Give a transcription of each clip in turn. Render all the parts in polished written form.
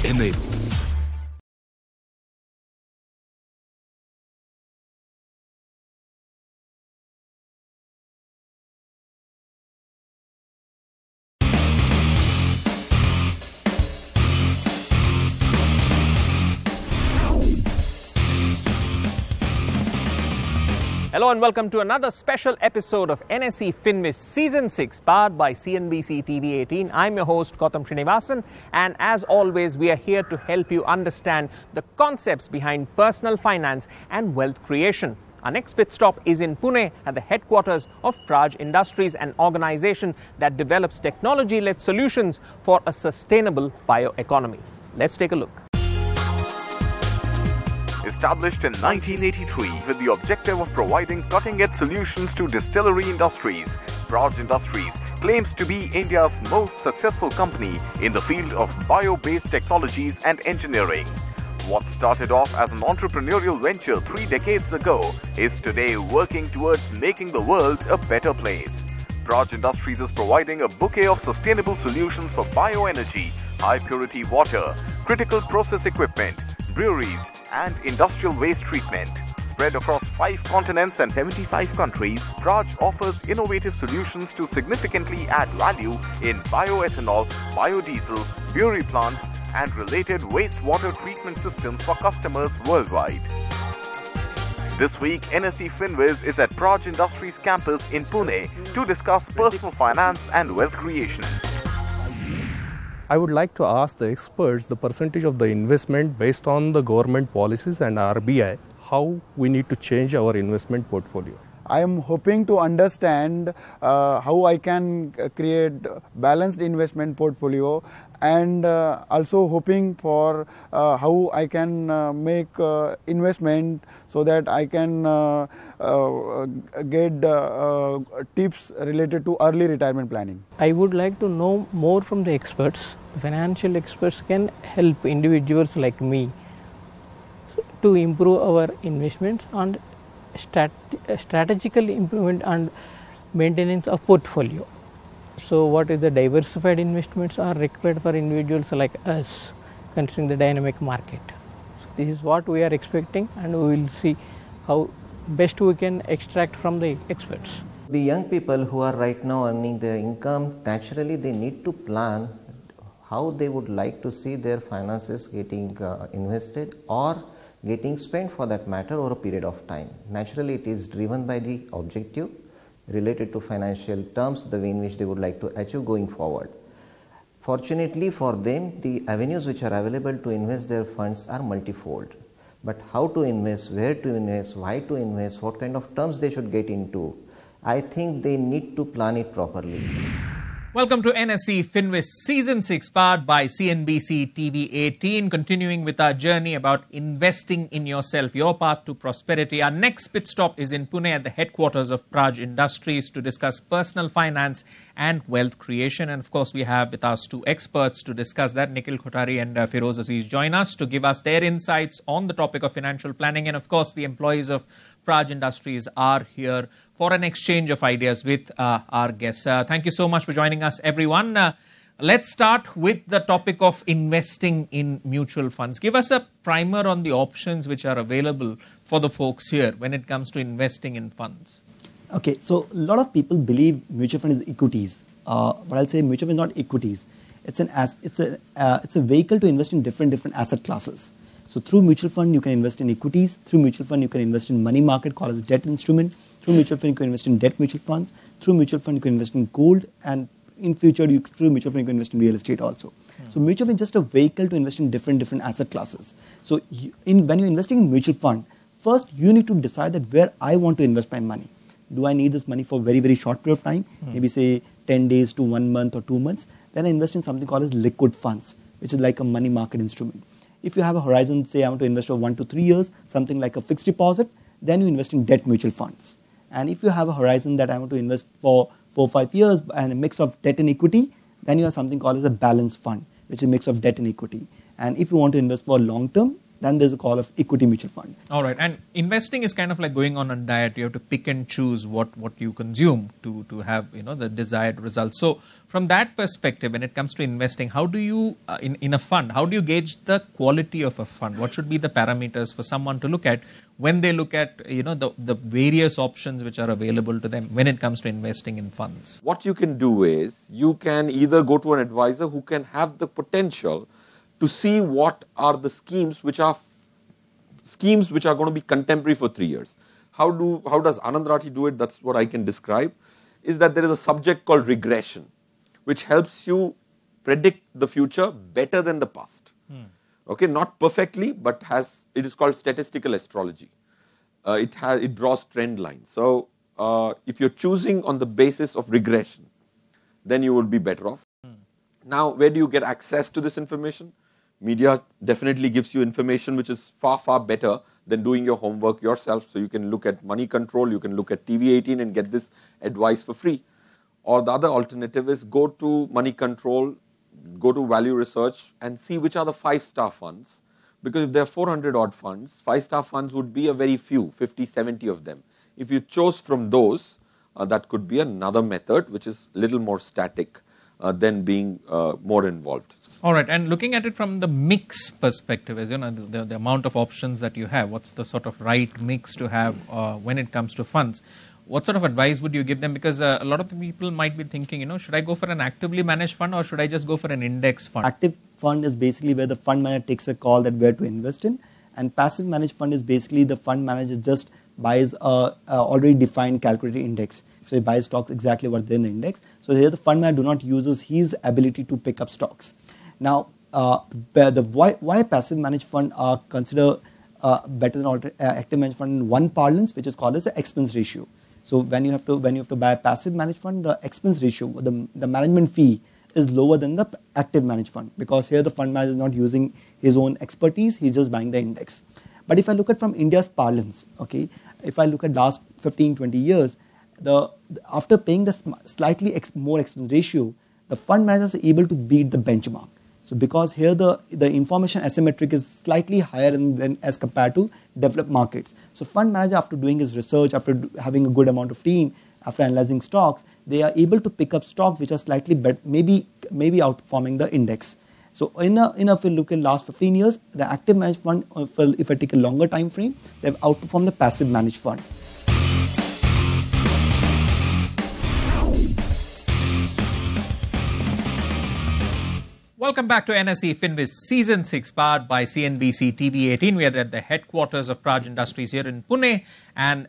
enable. Hello and welcome to another special episode of NSE FinWiz Season 6, powered by CNBC TV 18. I'm your host, Gautam Srinivasan, and as always, we are here to help you understand the concepts behind personal finance and wealth creation. Our next pit stop is in Pune at the headquarters of Praj Industries, an organization that develops technology-led solutions for a sustainable bioeconomy. Let's take a look. Established in 1983 with the objective of providing cutting-edge solutions to distillery industries, Praj Industries claims to be India's most successful company in the field of bio-based technologies and engineering. What started off as an entrepreneurial venture 3 decades ago is today working towards making the world a better place. Praj Industries is providing a bouquet of sustainable solutions for bioenergy, high-purity water, critical process equipment, breweries, and industrial waste treatment. Spread across 5 continents and 75 countries, Praj offers innovative solutions to significantly add value in bioethanol, biodiesel, brewery plants, and related wastewater treatment systems for customers worldwide. This week, NSE FinWiz is at Praj Industries campus in Pune to discuss personal finance and wealth creation. I would like to ask the experts the percentage of the investment based on the government policies and RBI, how we need to change our investment portfolio. I am hoping to understand how I can create balanced investment portfolio, and also hoping for how I can make investment so that I can get tips related to early retirement planning. I would like to know more from the experts. Financial experts can help individuals like me to improve our investments and strategical improvement and maintenance of portfolio. So what is the diversified investments are required for individuals like us considering the dynamic market. So this is what we are expecting, and we will see how best we can extract from the experts. The young people who are right now earning their income, naturally they need to plan how they would like to see their finances getting invested or getting spent for that matter over a period of time. Naturally it is driven by the objective related to financial terms, the way in which they would like to achieve going forward. Fortunately for them, the avenues which are available to invest their funds are multifold. But how to invest, where to invest, why to invest, what kind of terms they should get into, I think they need to plan it properly. Welcome to NSE FinWiz Season 6, powered by CNBC TV 18, continuing with our journey about investing in yourself, your path to prosperity. Our next pit stop is in Pune at the headquarters of Praj Industries to discuss personal finance and wealth creation. And of course, we have with us 2 experts to discuss that. Nikhil Kothari and Feroz Aziz join us to give us their insights on the topic of financial planning. And of course, the employees of Praj Industries are here for an exchange of ideas with our guests. Thank you so much for joining us, everyone. Let's start with the topic of investing in mutual funds. Give us a primer on the options which are available for the folks here when it comes to investing in funds. Okay, so a lot of people believe mutual fund is equities, but I'll say mutual fund is not equities. It's a vehicle to invest in different asset classes. So through mutual fund, you can invest in equities. Through mutual fund, you can invest in money market called as debt instrument. Through mutual fund, you can invest in debt mutual funds. Through mutual fund, you can invest in gold. And in future, through mutual fund, you can invest in real estate also. So mutual fund is just a vehicle to invest in different asset classes. So when you're investing in mutual fund, first you need to decide that where I want to invest my money. Do I need this money for a very short period of time? Maybe say 10 days to 1 month or 2 months. Then I invest in something called as liquid funds, which is like a money market instrument. If you have a horizon, say I want to invest for 1 to 3 years, something like a fixed deposit, then you invest in debt mutual funds. And if you have a horizon that I want to invest for 4 or 5 years and a mix of debt and equity, then you have something called as a balanced fund, which is a mix of debt and equity. And if you want to invest for long term, then there's a call of equity mutual fund. All right. And investing is kind of like going on a diet. You have to pick and choose what you consume to have, the desired results. So from that perspective, when it comes to investing, how do you, in a fund, how do you gauge the quality of a fund? What should be the parameters for someone to look at when they look at, the various options which are available to them when it comes to investing in funds? What you can do is you can either go to an advisor who can have the potential to see what are the schemes which are going to be contemporary for 3 years. How does Anand Rathi do it? That's what I can describe, is that there is a subject called regression, which helps you predict the future better than the past. Okay, not perfectly, but it is called statistical astrology. It draws trend lines. So if you're choosing on the basis of regression, then you will be better off. Now, where do you get access to this information? Media definitely gives you information which is far, far better than doing your homework yourself. So you can look at Money Control, you can look at TV 18 and get this advice for free. Or the other alternative is go to Money Control, go to Value Research and see which are the 5-star funds. Because if there are 400 odd funds, 5-star funds would be a very few, 50, 70 of them. If you chose from those, that could be another method which is a little more static than being more involved. All right, and looking at it from the mix perspective, as the amount of options that you have, what's the sort of right mix to have when it comes to funds? What sort of advice would you give them? Because a lot of the people might be thinking, should I go for an actively managed fund or should I just go for an index fund? Active fund is basically where the fund manager takes a call that where to invest in, and passive managed fund is basically the fund manager just buys a already defined calculated index. So he buys stocks exactly what they're in the index. So here the fund manager do not uses his ability to pick up stocks. Now, why passive managed fund are considered better than active managed fund in one parlance, which is called as the expense ratio. So when you have to buy a passive managed fund, the expense ratio, the management fee is lower than the active managed fund, because here the fund manager is not using his own expertise, he's just buying the index. But if I look at from India's parlance, okay, if I look at last 15-20 years, after paying the slightly more expense ratio, the fund managers are able to beat the benchmark. So because here the information asymmetric is slightly higher than as compared to developed markets. So fund manager, after doing his research, after having a good amount of team, after analyzing stocks, they are able to pick up stocks which are slightly better, maybe outperforming the index. So if we look at last 15 years, the active managed fund, if I take a longer time frame, they have outperformed the passive managed fund. Welcome back to NSE FinWiz Season 6, powered by CNBC TV 18. We are at the headquarters of Praj Industries here in Pune. And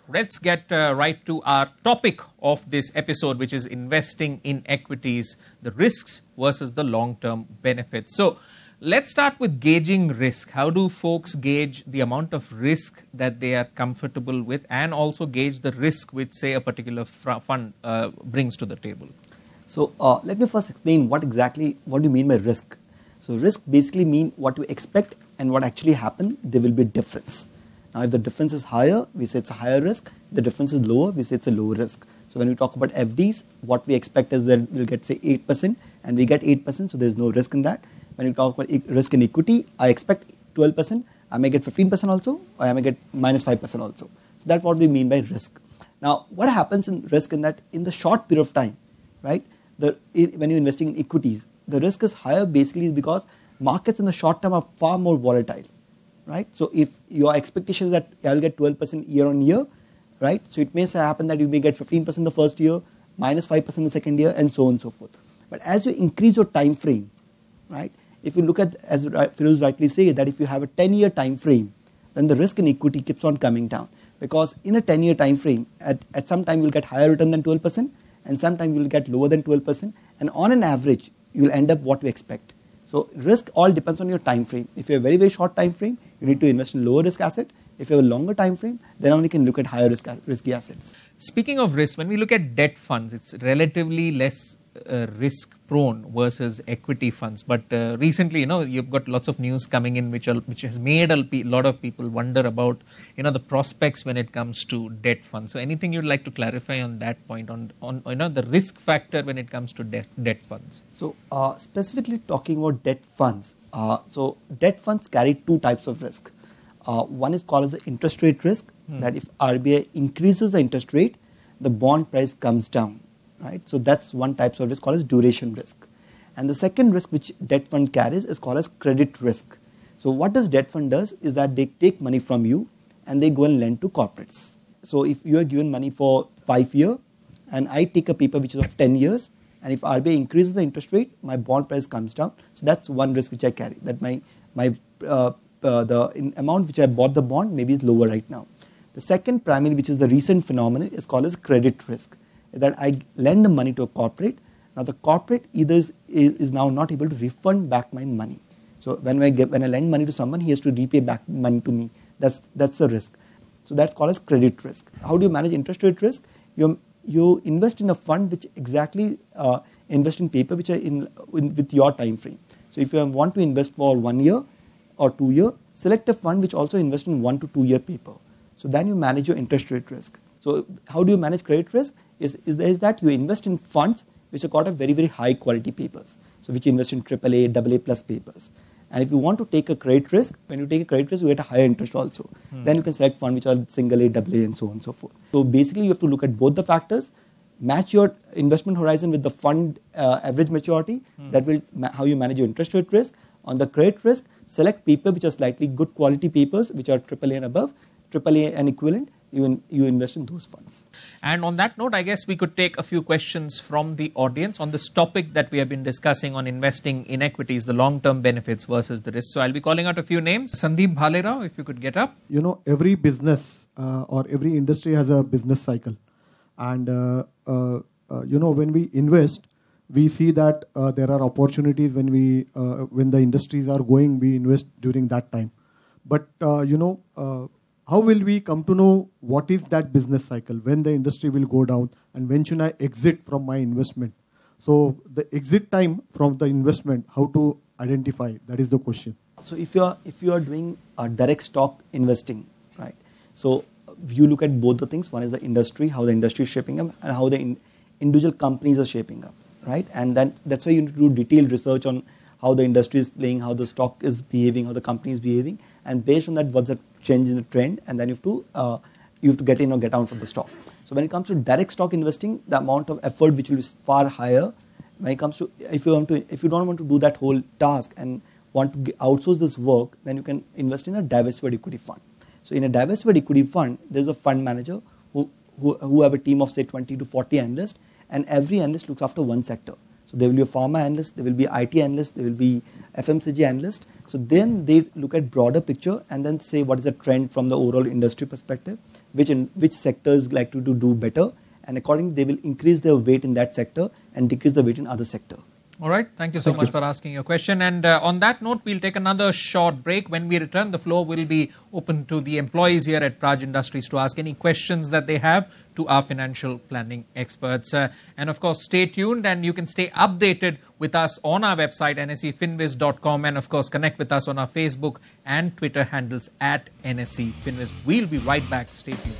let's get right to our topic of this episode, which is investing in equities, the risks versus the long-term benefits. So let's start with gauging risk. How do folks gauge the amount of risk that they are comfortable with, and also gauge the risk which, say, a particular fund brings to the table? So let me first explain what do you mean by risk. So risk basically mean what you expect and what actually happen, there will be a difference. Now if the difference is higher, we say it's a higher risk. If the difference is lower, we say it's a lower risk. So when we talk about FDs, what we expect is that we'll get say 8% and we get 8%, so there's no risk in that. When we talk about risk in equity, I expect 12%, I may get 15% also, or I may get minus 5% also. So that's what we mean by risk. Now what happens in risk in that in the short period of time, right? When you're investing in equities, the risk is higher basically because markets in the short term are far more volatile, right? So if your expectation is that I'll get 12% year on year, right? So it may happen that you may get 15% the first year, minus 5% the second year, and so on and so forth. But as you increase your time frame, right? If you look at, as Feroz rightly say, that if you have a 10-year time frame, then the risk in equity keeps on coming down, because in a 10-year time frame, at some time you'll get higher return than 12%, and sometimes you will get lower than 12%, and on an average you will end up what you expect. So risk all depends on your time frame. If you have a very, very short time frame, you need to invest in lower risk asset. If you have a longer time frame, then only can look at higher risky assets. Speaking of risk, when we look at debt funds, it's relatively less risk prone versus equity funds. But recently, you've got lots of news coming in which has made a lot of people wonder about, the prospects when it comes to debt funds. So anything you'd like to clarify on that point, on the risk factor when it comes to debt funds? So specifically talking about debt funds, So debt funds carry two types of risk. One is called as the interest rate risk, that if RBI increases the interest rate, the bond price comes down, right? So that's one type of risk called as duration risk. And the second risk which debt fund carries is called as credit risk. So what this debt fund does is that they take money from you and they go and lend to corporates. So if you are given money for 5 years and I take a paper which is of 10 years, and if RBI increases the interest rate, my bond price comes down. So that's one risk which I carry, that the amount which I bought the bond maybe is lower right now. The second primary, which is the recent phenomenon, is called as credit risk, that I lend the money to a corporate. Now the corporate either is now not able to refund back my money. So when I lend money to someone, he has to repay back money to me. That's a risk. So that's called as credit risk. How do you manage interest rate risk? You invest in a fund which exactly invest in paper which are with your time frame. So if you want to invest for 1 year or 2 years, select a fund which also invests in 1 to 2 year paper. So then you manage your interest rate risk. So how do you manage credit risk? Is that you invest in funds which are got a very, very high quality papers. So which invest in AAA, AA plus papers. And if you want to take a credit risk, when you take a credit risk, you get a higher interest also. Then you can select funds which are single A, AA and so on and so forth. So basically you have to look at both the factors, match your investment horizon with the fund average maturity. That will how you manage your interest rate risk. On the credit risk, select paper which are slightly good quality papers which are AAA and above, AAA and equivalent. You invest in those funds. And on that note, I guess we could take a few questions from the audience on this topic that we have been discussing on investing in equities, the long-term benefits versus the risk. So I'll be calling out a few names. Sandeep Bhalerao, if you could get up. You know, every business or every industry has a business cycle. And, when we invest, we see that there are opportunities when the industries are going, we invest during that time. But, how will we come to know what is that business cycle, when the industry will go down, and when should I exit from my investment? So the exit time from the investment, how to identify, that is the question. So if you are doing direct stock investing, right? So you look at both the things. One is the industry, how the industry is shaping up, and how the individual companies are shaping up, right? And that's why you need to do detailed research on how the industry is playing, how the stock is behaving, how the company is behaving, and based on that, what's the change in the trend, and then you have to get in or get out from the stock. So when it comes to direct stock investing, the amount of effort which will be far higher. When it comes to if you don't want to do that whole task and want to outsource this work, then you can invest in a diversified equity fund. So in a diversified equity fund, there's a fund manager who have a team of say 20 to 40 analysts, and every analyst looks after one sector. So there will be a pharma analyst, there will be IT analyst, there will be FMCG analyst. So then they look at broader picture and then say what is the trend from the overall industry perspective, which sectors likely to do better, and accordingly they will increase their weight in that sector and decrease the weight in other sector. All right. Thank you so much for asking your question. And on that note, we'll take another short break. When we return, the floor will be open to the employees here at Praj Industries to ask any questions that they have to our financial planning experts. And of course, stay tuned and you can stay updated with us on our website, nsefinwiz.com, and of course, connect with us on our Facebook and Twitter handles at NSE FinWiz. We'll be right back. Stay tuned.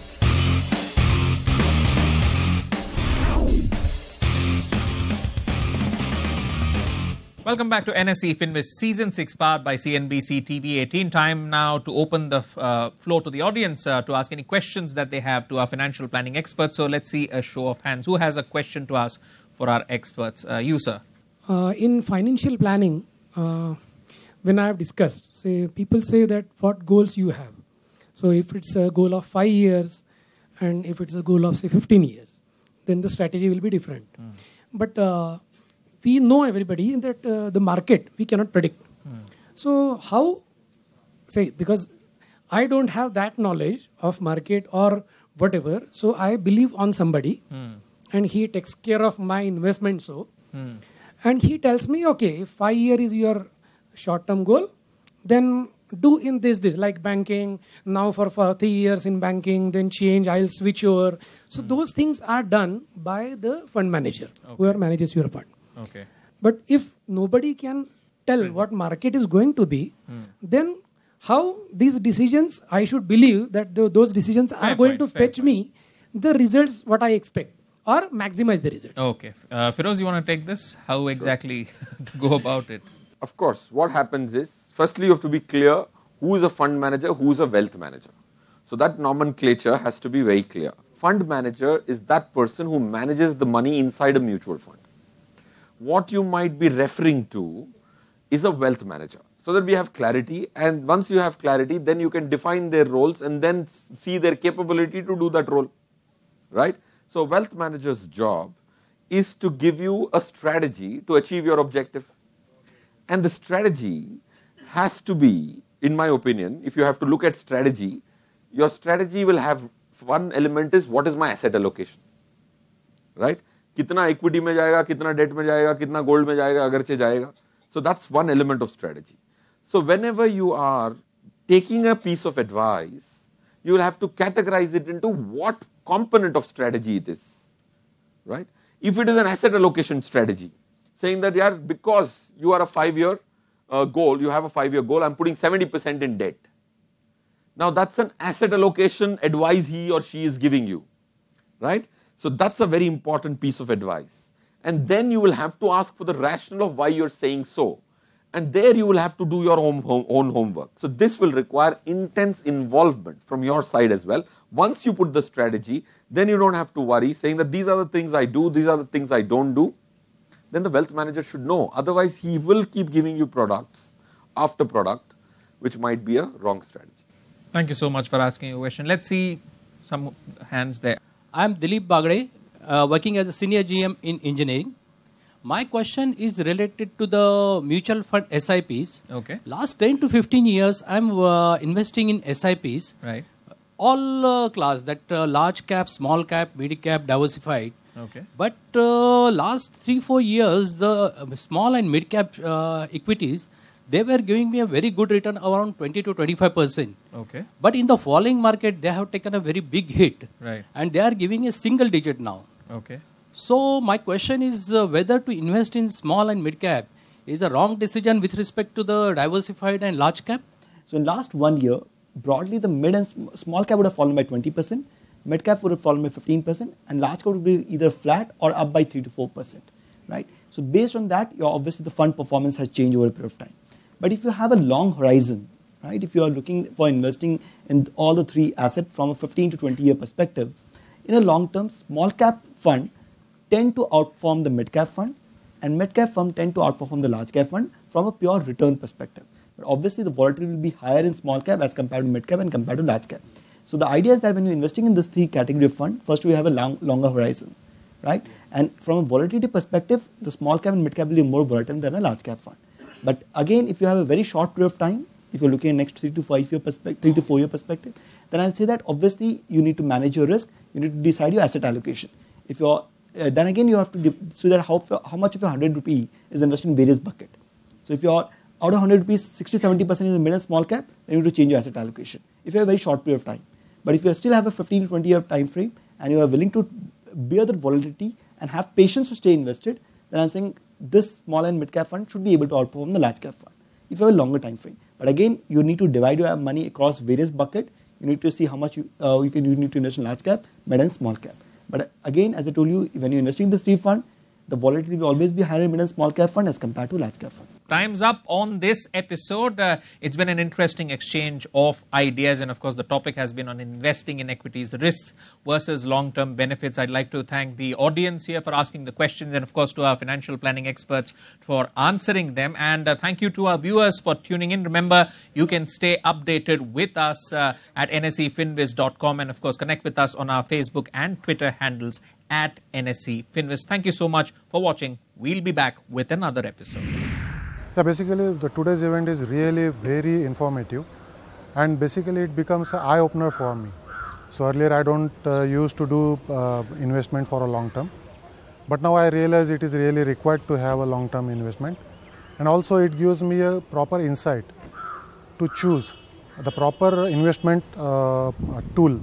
Welcome back to NSE FinWiz Season 6 powered by CNBC TV 18. Time now to open the floor to the audience to ask any questions that they have to our financial planning experts. So let's see a show of hands. Who has a question to ask for our experts? You, sir. In financial planning, when I have discussed, people say that what goals you have. So if it's a goal of 5 years and if it's a goal of say 15 years, then the strategy will be different. But we know everybody that the market we cannot predict. So how, because I don't have that knowledge of market or whatever, so I believe on somebody and he takes care of my investment. And he tells me, okay, if 5 years is your short-term goal, then do in this, like banking, now for 3 years in banking, then change, I'll switch over. So those things are done by the fund manager, whoever manages your fund. Okay. But if nobody can tell what market is going to be, then how these decisions, I should believe that those decisions are going to fetch me the results what I expect or maximize the results. Okay. Feroz, you want to take this? How exactly to go about it? of course, what happens is, firstly, you have to be clear who is a fund manager, who is a wealth manager. So that nomenclature has to be very clear. Fund manager is that person who manages the money inside a mutual fund. What you might be referring to is a wealth manager. So that we have clarity, and once you have clarity, then you can define their roles and then see their capability to do that role, right? So wealth manager's job is to give you a strategy to achieve your objective. And the strategy has to be, in my opinion, if you have to look at strategy, your strategy will have one element is what is my asset allocation, right? Kitna equity mein jayega, kitna debt mein jayega, kitna gold mein jayega, agarche jayega. So that's one element of strategy. So whenever you are taking a piece of advice, you will have to categorize it into what component of strategy it is, right? If it is an asset allocation strategy, saying that, yeah, because you are a 5-year goal, you have a 5-year goal, I'm putting 70% in debt. Now that's an asset allocation advice he or she is giving you, right? So that's a very important piece of advice. And then you will have to ask for the rationale of why you're saying so. And there you will have to do your own homework. So this will require intense involvement from your side as well. Once you put the strategy, then you don't have to worry saying that these are the things I do, these are the things I don't do. Then the wealth manager should know. Otherwise, he will keep giving you products after product, which might be a wrong strategy. Thank you so much for asking a question. Let's see some hands there. I'm Dilip Bagre, working as a senior GM in engineering. My question is related to the mutual fund SIPs. Okay. Last 10 to 15 years, I'm investing in SIPs. Right. All class, that large cap, small cap, mid cap, diversified. Okay. But last 3-4 years, the small and mid cap equities, they were giving me a very good return around 20 to 25%. Okay. But in the falling market, they have taken a very big hit. Right. And they are giving a single digit now. Okay. So my question is whether to invest in small and mid cap is a wrong decision with respect to the diversified and large cap? So in last 1 year, broadly the mid and small cap would have fallen by 20%, mid cap would have fallen by 15%, and large cap would be either flat or up by 3 to 4%. Right? So based on that, obviously the fund performance has changed over a period of time. But if you have a long horizon, right, if you are looking for investing in all the three assets from a 15 to 20 year perspective, in a long term, small cap fund tend to outperform the mid cap fund, and mid cap fund tend to outperform the large cap fund from a pure return perspective. But obviously the volatility will be higher in small cap as compared to mid cap and compared to large cap. So the idea is that when you're investing in this three category of fund, first we have a longer horizon, right? And from a volatility perspective, the small cap and mid cap will be more volatile than a large cap fund. But again, if you have a very short period of time, if you're looking at next 3 to 4 year perspective, then I'll say that obviously you need to manage your risk. You need to decide your asset allocation. If you're then again you have to see that how much of your 100 rupee is invested in various buckets. So if you're out of 100 rupees, 60-70% is in mid and small cap, then you need to change your asset allocation. If you have a very short period of time, but if you still have a 15 to 20 year time frame and you are willing to bear the volatility and have patience to stay invested, then I'm saying this small and mid cap fund should be able to outperform the large cap fund if you have a longer time frame. But again, you need to divide your money across various buckets. You need to see how much you need to invest in large cap, mid and small cap. But again, as I told you, when you're investing in this three fund, the volatility will always be higher in mid and small cap fund as compared to large cap fund. Time's up on this episode. It's been an interesting exchange of ideas, and of course the topic has been on investing in equities, risks versus long-term benefits. I'd like to thank the audience here for asking the questions, and of course to our financial planning experts for answering them. And thank you to our viewers for tuning in. Remember, you can stay updated with us at nsefinwiz.com, and of course connect with us on our Facebook and Twitter handles at NSE FinWiz. Thank you so much for watching. We'll be back with another episode. Yeah, basically today's event is really very informative, and basically it becomes an eye-opener for me. So earlier I don't used to do investment for a long term, but now I realize it is really required to have a long-term investment, and also it gives me a proper insight to choose the proper investment tool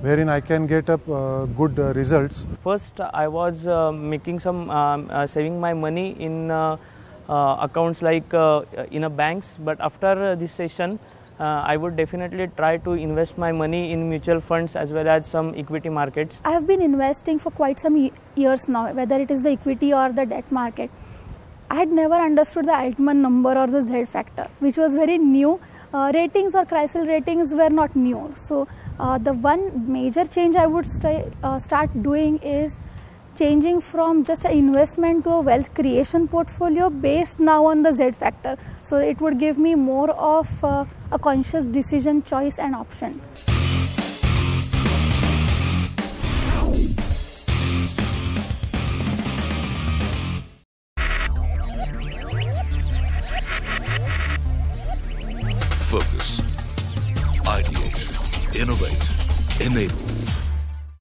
wherein I can get up good results. First, I was making some saving my money in accounts like in a banks, but after this session, I would definitely try to invest my money in mutual funds as well as some equity markets. I have been investing for quite some years now, whether it is the equity or the debt market. I had never understood the Altman number or the Z factor, which was very new. Ratings or Chrysler ratings were not new. So the one major change I would start doing is changing from just an investment to a wealth creation portfolio based now on the Z factor. So it would give me more of a conscious decision, choice and option. Focus, ideate, innovate, enable.